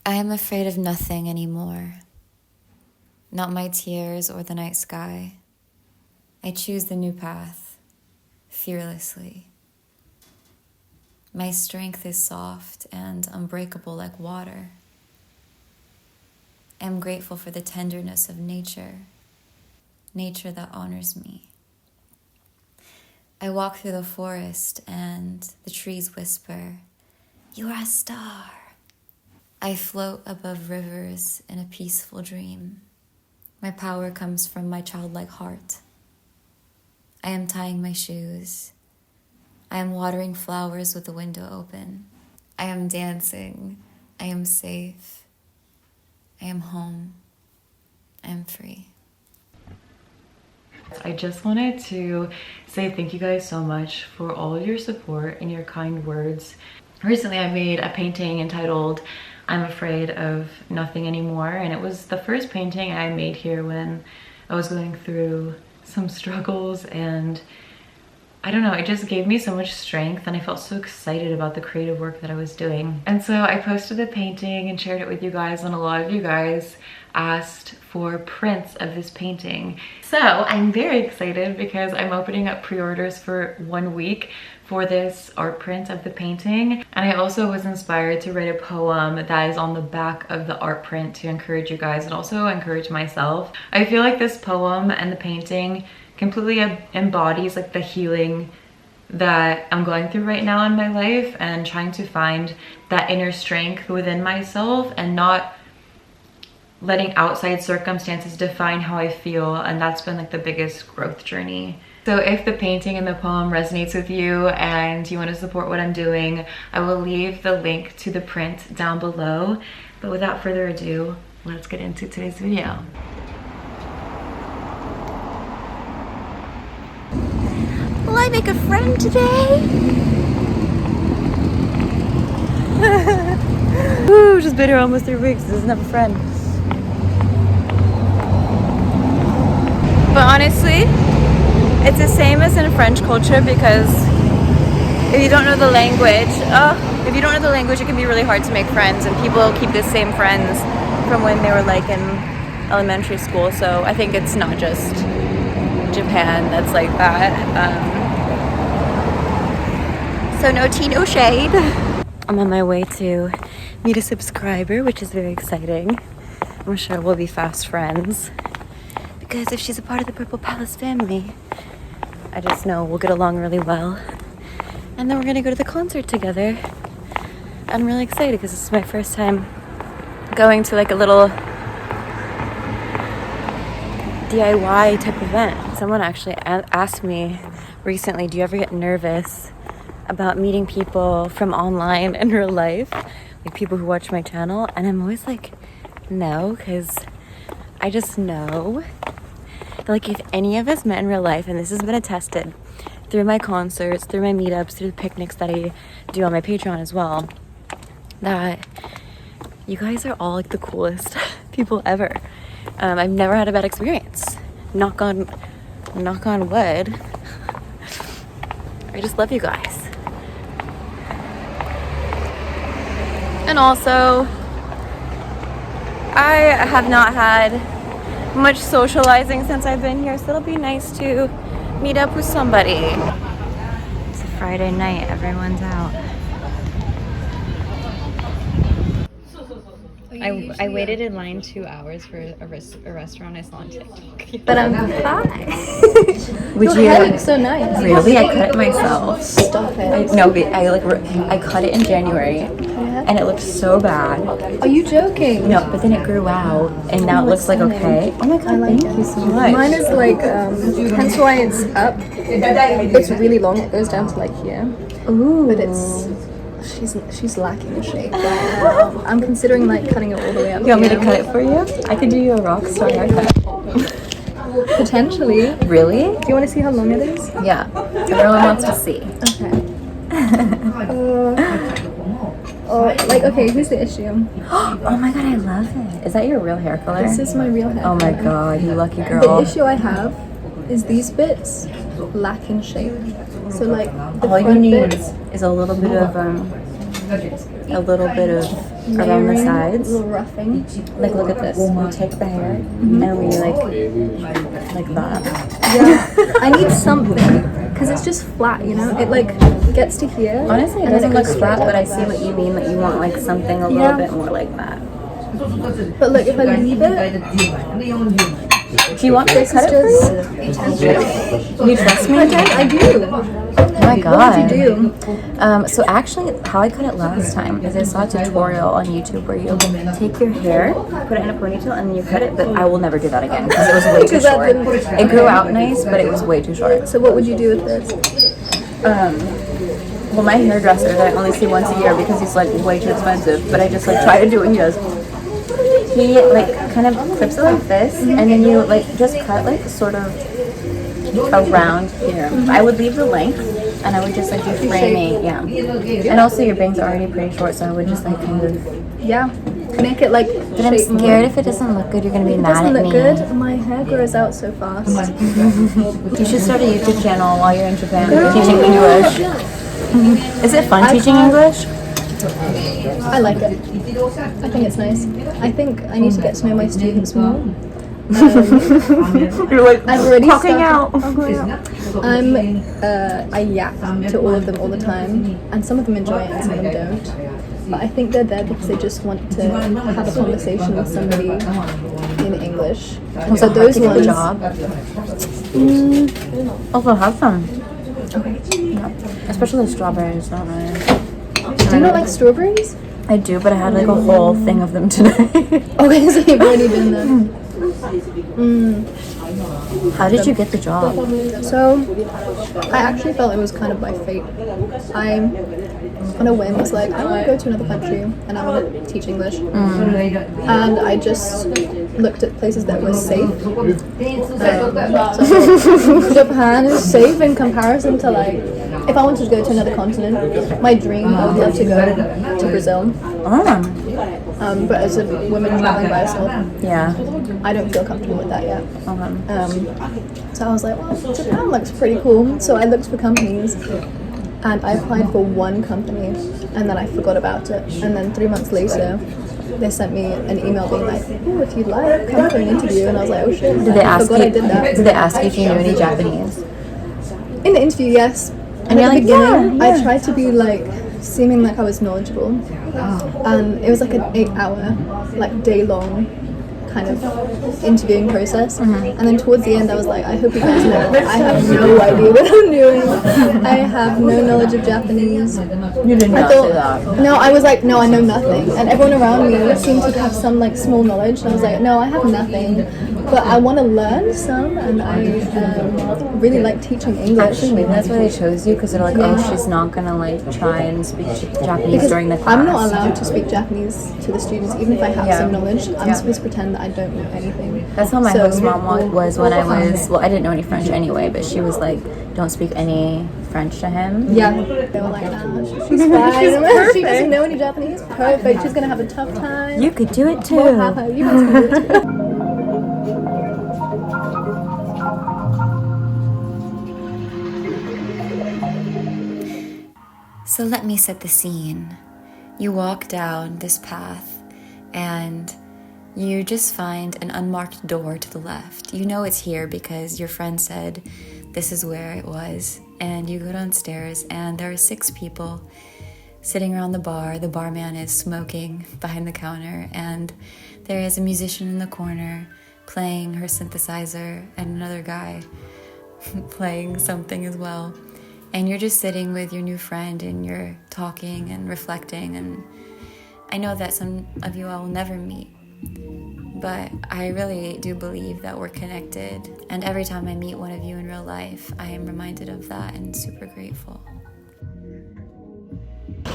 I am afraid of nothing anymore. Not my tears or the night sky. I choose the new path, fearlessly. My strength is soft and unbreakable like water. I am grateful for the tenderness of nature, nature that honors me. I walk through the forest and the trees whisper, "You are a star." I float above rivers in a peaceful dream. My power comes from my childlike heart. I am tying my shoes. I am watering flowers with the window open. I am dancing. I am safe. I am home. I am free. I just wanted to say thank you guys so much for all of your support and your kind words. Recently I made a painting entitled "I'm Afraid of Nothing Anymore," and it was the first painting I made here when I was going through some struggles, and I don't know, it just gave me so much strength and I felt so excited about the creative work that I was doing. And so I posted the painting and shared it with you guys, and a lot of you guys asked for prints of this painting. So I'm very excited because I'm opening up pre-orders for 1 week for this art print of the painting. And I also was inspired to write a poem that is on the back of the art print to encourage you guys and also encourage myself. I feel like this poem and the painting completely embodies like the healing that I'm going through right now in my life, and trying to find that inner strength within myself and not letting outside circumstances define how I feel. And that's been like the biggest growth journey. So if the painting and the poem resonates with you and you want to support what I'm doing, I will leave the link to the print down below. But without further ado, let's get into today's video. Will I make a friend today? Ooh, just been here almost 3 weeks. Doesn't have a friend. But honestly, it's the same as in French culture, because if you don't know the language, it can be really hard to make friends, and people keep the same friends from when they were like in elementary school. So I think it's not just Japan that's like that. So no tea, no shade. I'm on my way to meet a subscriber, which is very exciting. I'm sure we'll be fast friends, because if she's a part of the Purple Palace family, I just know we'll get along really well. And then we're gonna go to the concert together. I'm really excited because this is my first time going to like a little DIY type event. Someone actually asked me recently, do you ever get nervous about meeting people from online in real life? Like people who watch my channel? And I'm always like, no, because I just know that like if any of us met in real life, and this has been attested through my concerts, through my meetups, through the picnics that I do on my Patreon as well, that you guys are all like the coolest people ever. I've never had a bad experience. Knock on wood. I just love you guys. And also, I have not had much socializing since I've been here, so it'll be nice to meet up with somebody. It's a Friday night, everyone's out. I waited in line 2 hours for a restaurant I saw on TikTok. But I'm high. Would Your hair looks so nice. Really? I cut it myself. Stop it. I cut it in January, and it looked so bad. Are you joking? No, but then it grew out, and now it looks like okay. Oh my god, thank you so much. Mine is like, hence why it's up. It's really long. It goes down to like here. Ooh. But she's lacking in shape right now. I'm considering like cutting it all the way up. You want me to cut it for you? I could do you a rock star haircut. Potentially. Really? Do you want to see how long it is? Yeah. Everyone wants to see. Okay. Okay, here's the issue. Oh my god, I love it. Is that your real hair color? This is my real hair. Oh my god, you lucky girl. The issue I have is these bits lack in shape. So like the all you front need bits, is a little bit of around the Layering, sides. a little roughing. Like, look at this. We take the hair and we like that. Yeah, I need something because it's just flat, you know. It like gets to here. Honestly, it and then doesn't look goes flat, straight but I up. see what you mean, that you want like something a little Yeah. bit more like that. But look, if I leave it, Do you want me to this cut is it for you? just. You trust me? I do. Oh my god. What would you do? So actually, how I cut it last time is I saw a tutorial on YouTube where you take your hair, put it in a ponytail, and then you cut it. But I will never do that again because it was way too 'Cause that short. didn't- It grew out nice, but it was way too short. So what would you do with this? Well, my hairdresser that I only see once a year because he's like way too expensive, but I just like try to do what he does. He like kind of clips it like this, and then you like just cut like sort of around here. I would leave the length, and I would just like do framing, yeah. And also your bangs are already pretty short, so I would just like kind of. Yeah, make it like. But I'm shape more. scared if it doesn't look good, you're gonna be It mad doesn't at look me. good. My hair grows out so fast. You should start a YouTube channel while you're in Japan teaching English. Is it fun teaching English? I like it. I think it's nice. I think I need to get to know my students more. You're like I've already talking started- out. I yap to all of them all the time, and some of them enjoy it and some of them don't. But I think they're there because they just want to have a conversation with somebody in English. And So so those to get the ones. job. Also have some. Yeah. Especially the strawberries, don't I? Do you not like strawberries? I do, but I had like a whole thing of them today. Okay, so you've already been there. How did you get the job? So, I actually felt it was kind of by fate. I, on a whim, was like, I want to go to another country and I want to teach English. And I just looked at places that were safe. So Japan is safe in comparison to like, if I wanted to go to another continent, my dream, I would love to go to Brazil. But as a woman traveling by herself, Yeah. I don't feel comfortable with that yet. Okay. So I was like, well, Japan looks pretty cool. So I looked for companies and I applied for one company and then I forgot about it. And then 3 months later, they sent me an email being like, oh, if you'd like, come for an interview. And I was like, oh shit, Did they I ask forgot you? I did that. Did they ask you if you knew any Japanese? In the interview, yes. And And you're at the like, beginning, yeah, I tried to be like, seeming like I was knowledgeable. And it was like an 8-hour, like day-long kind of interviewing process. And then towards the end I was like, I hope you guys know I have no idea what I'm doing. I have no knowledge of Japanese. You did I not say that. thought, no, I was like, no, I know nothing. And everyone around me seemed to have some like small knowledge. And I was like, no, I have nothing. But I want to learn some, and I really like teaching English. Actually, maybe that's why they chose you, because they're like, oh, she's not gonna like try and speak Japanese Because during the class. I'm not allowed to speak Japanese to the students, even if I have Yeah. some knowledge. I'm Yeah. supposed to pretend that I don't know anything. That's how my So- host mom was when I was, well, I didn't know any French anyway, but she was like, don't speak any French to him. Yeah, they were like, nah, she's fine. She doesn't know any Japanese. Perfect. She's gonna have a tough time. You could do it too. Well, haha, you guys can do it too. So let me set the scene. You walk down this path and you just find an unmarked door to the left. You know it's here because your friend said this is where it was. And you go downstairs and there are 6 people sitting around the bar. The barman is smoking behind the counter and there is a musician in the corner playing her synthesizer and another guy playing something as well. And you're just sitting with your new friend and you're talking and reflecting. And I know that some of you I will never meet, but I really do believe that we're connected. And every time I meet one of you in real life, I am reminded of that and super grateful.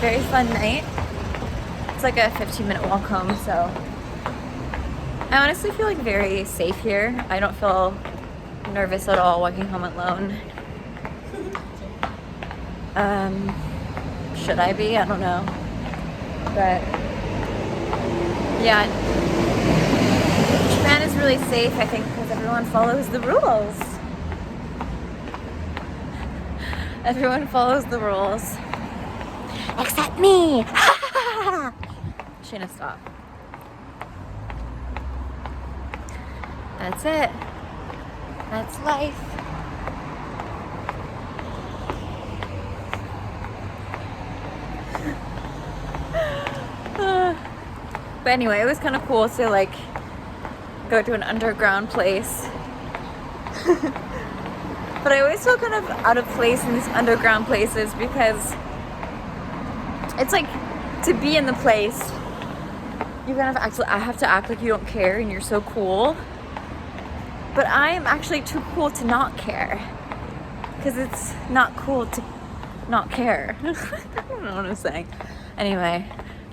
Very fun night. It's like a 15-minute walk home, so I honestly feel like very safe here. I don't feel nervous at all walking home alone. Should I be? I don't know. But yeah, Japan is really safe, I think, because everyone follows the rules. Everyone follows the rules. Except me! actually gonna stop. That's it. That's life. But anyway, it was kind of cool to like go to an underground place. But I always feel kind of out of place in these underground places because it's like to be in the place, you kind of I have to act like you don't care and you're so cool. But I am actually too cool to not care because it's not cool to not care. I don't know what I'm saying. Anyway,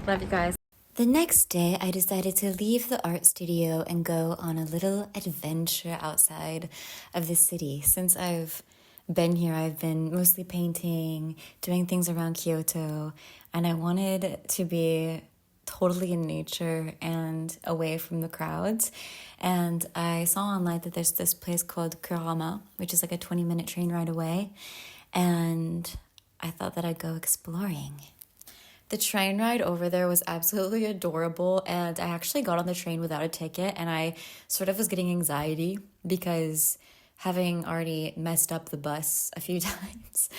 love you guys. The next day, I decided to leave the art studio and go on a little adventure outside of the city. Since I've been here, I've been mostly painting, doing things around Kyoto, and I wanted to be totally in nature and away from the crowds. And I saw online that there's this place called Kurama, which is like a 20-minute train ride away. And I thought that I'd go exploring. The train ride over there was absolutely adorable, and I actually got on the train without a ticket, and I sort of was getting anxiety because having already messed up the bus a few times,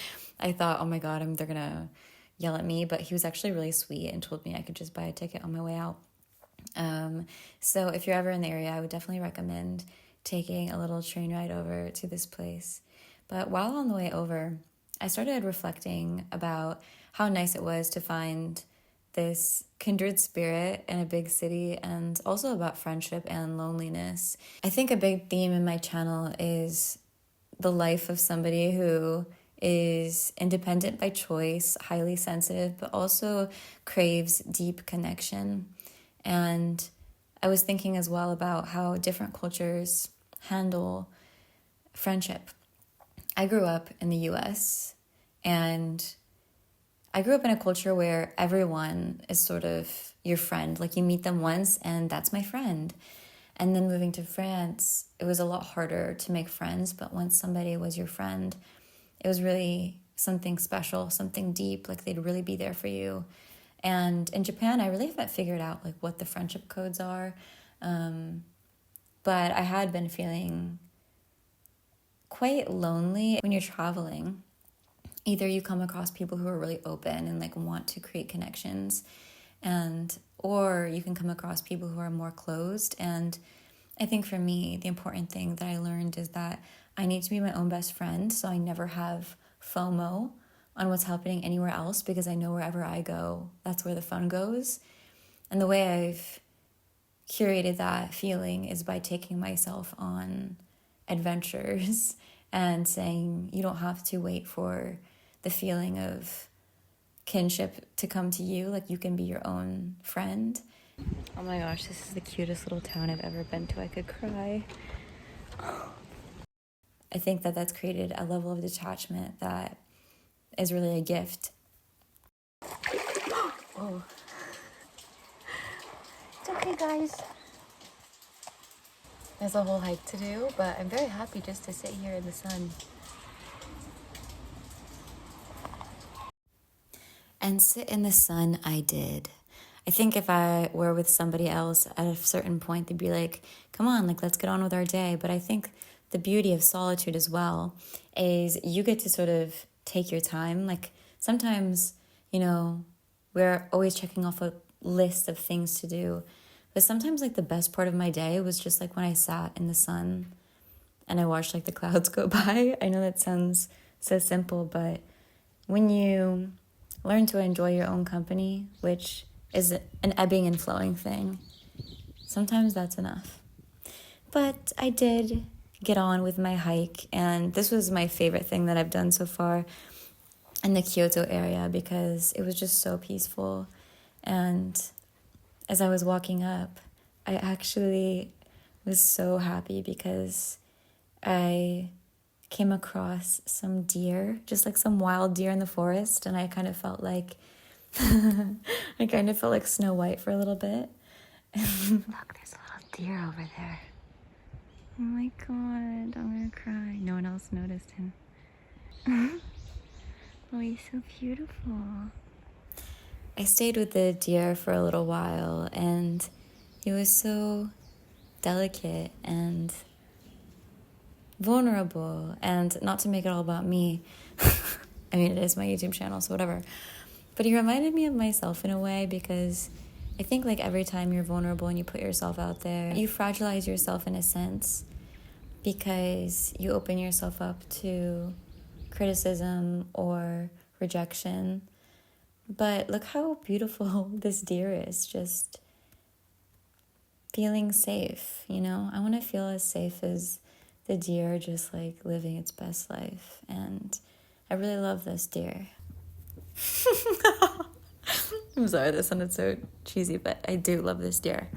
I thought, oh my god, they're gonna yell at me, but he was actually really sweet and told me I could just buy a ticket on my way out. So if you're ever in the area, I would definitely recommend taking a little train ride over to this place. But while on the way over, I started reflecting about how nice it was to find this kindred spirit in a big city, and also about friendship and loneliness. I think a big theme in my channel is the life of somebody who is independent by choice, highly sensitive, but also craves deep connection. And I was thinking as well about how different cultures handle friendship. I grew up in the US, and I grew up in a culture where everyone is sort of your friend. Like, you meet them once and that's my friend. And then moving to France, it was a lot harder to make friends, but once somebody was your friend, it was really something special, something deep, like they'd really be there for you. And in Japan, I really haven't figured out like what the friendship codes are. But I had been feeling quite lonely when you're traveling. Either you come across people who are really open and like want to create connections, or you can come across people who are more closed. And I think for me, the important thing that I learned is that I need to be my own best friend, so I never have FOMO on what's happening anywhere else, because I know wherever I go, that's where the fun goes. And the way I've curated that feeling is by taking myself on adventures and saying you don't have to wait for the feeling of kinship to come to you. Like, you can be your own friend. Oh my gosh, this is the cutest little town I've ever been to. I could cry. I think that that's created a level of detachment that is really a gift. Oh. It's okay, guys. There's a whole hike to do, but I'm very happy just to sit here in the sun. And sit in the sun I did. I think if I were with somebody else at a certain point, they'd be like, come on, like, let's get on with our day. But I think the beauty of solitude as well is you get to sort of take your time. Like, sometimes, we're always checking off a list of things to do. But sometimes, like, the best part of my day was just like when I sat in the sun and I watched like the clouds go by. I know that sounds so simple, but when you learn to enjoy your own company, which is an ebbing and flowing thing, sometimes that's enough. But I did get on with my hike, and this was my favorite thing that I've done so far in the Kyoto area because it was just so peaceful. And as I was walking up, I actually was so happy because I came across some deer, just like some wild deer in the forest, and I kind of felt like Snow White for a little bit. Look, there's a little deer over there. Oh my god, I'm gonna cry. No one else noticed him. Oh, he's so beautiful. I stayed with the deer for a little while, and he was so delicate and vulnerable, and not to make it all about me. I mean, it is my YouTube channel, so whatever. But he reminded me of myself in a way, because I think like every time you're vulnerable and you put yourself out there, you fragilize yourself in a sense, because you open yourself up to criticism or rejection. But look how beautiful this deer is, just feeling safe, you know? I want to feel as safe as the deer, just like living its best life. And I really love this deer. I'm sorry, this sounded so cheesy, but I do love this deer.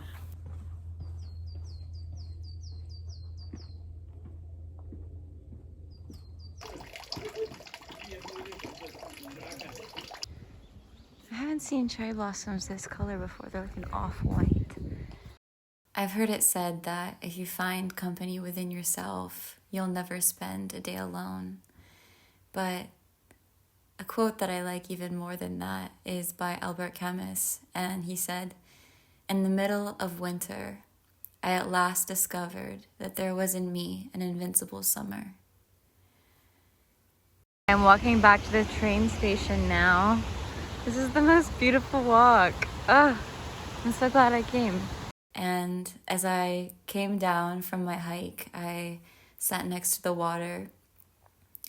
I haven't seen cherry blossoms this color before. They're like an off-white. I've heard it said that if you find company within yourself, you'll never spend a day alone. But a quote that I like even more than that is by Albert Camus, and he said, "In the middle of winter, I at last discovered that there was in me an invincible summer." I'm walking back to the train station now. This is the most beautiful walk. Ugh, I'm so glad I came. And as I came down from my hike, I sat next to the water,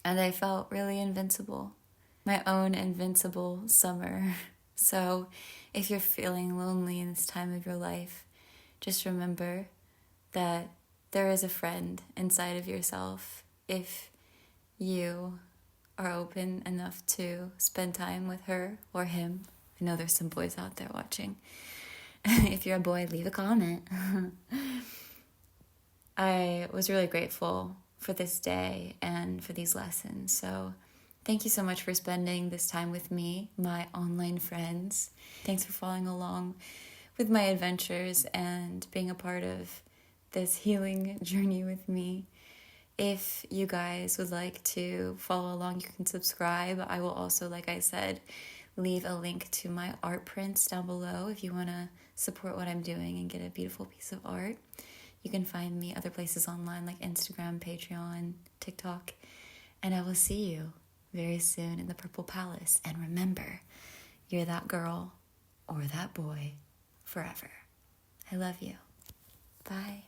and I felt really invincible. My own invincible summer. So if you're feeling lonely in this time of your life, just remember that there is a friend inside of yourself if you are open enough to spend time with her or him. I know there's some boys out there watching. If you're a boy, leave a comment. I was really grateful for this day and for these lessons. So thank you so much for spending this time with me, my online friends. Thanks for following along with my adventures and being a part of this healing journey with me. If you guys would like to follow along, you can subscribe. I will also, like I said, leave a link to my art prints down below if you want to support what I'm doing and get a beautiful piece of art. You can find me other places online like Instagram, Patreon, TikTok, and I will see you very soon in the Purple Palace. And remember, you're that girl or that boy forever. I love you. Bye.